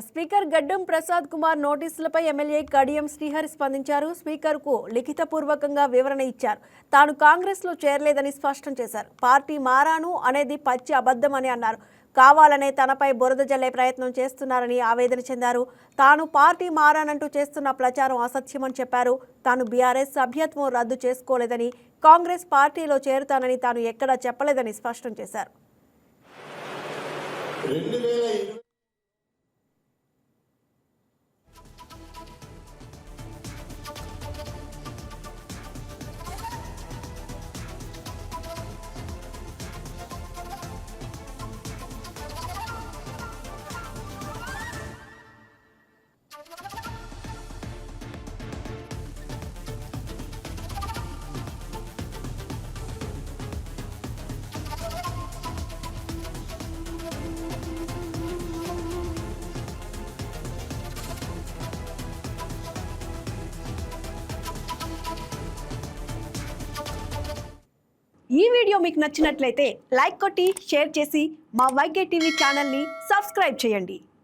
Speaker గడ్డం Prasad Kumar నోటీసులపై MLA Kadiyam Srihari స్పందించారు. స్పీకర్కు లిఖితపూర్వకంగా వివరణ ఇచ్చారు. తాను కాంగ్రెస్లో చేరలేదని స్పష్టం చేశారు. పార్టీ మారాను అనేది పచ్చి అబద్ధమని అన్నారు. కావాలనే తనపై బురద జల్లే ప్రయత్నం చేస్తున్నారని ఆవేదన చెందారు. తాను పార్టీ మారానంటూ చేస్తున్న ప్రచారం అసత్యమని చెప్పారు. తాను బీఆర్ఎస్ సభ్యత్వం రద్దు చేసుకోలేదని, కాంగ్రెస్ పార్టీలో చేరుతానని తాను ఎక్కడా చెప్పలేదని స్పష్టం చేశారు. ఈ వీడియో మీకు నచ్చినట్లయితే లైక్ కొట్టి షేర్ చేసి మా వైకే టీవీ ఛానల్ని సబ్స్క్రైబ్ చేయండి.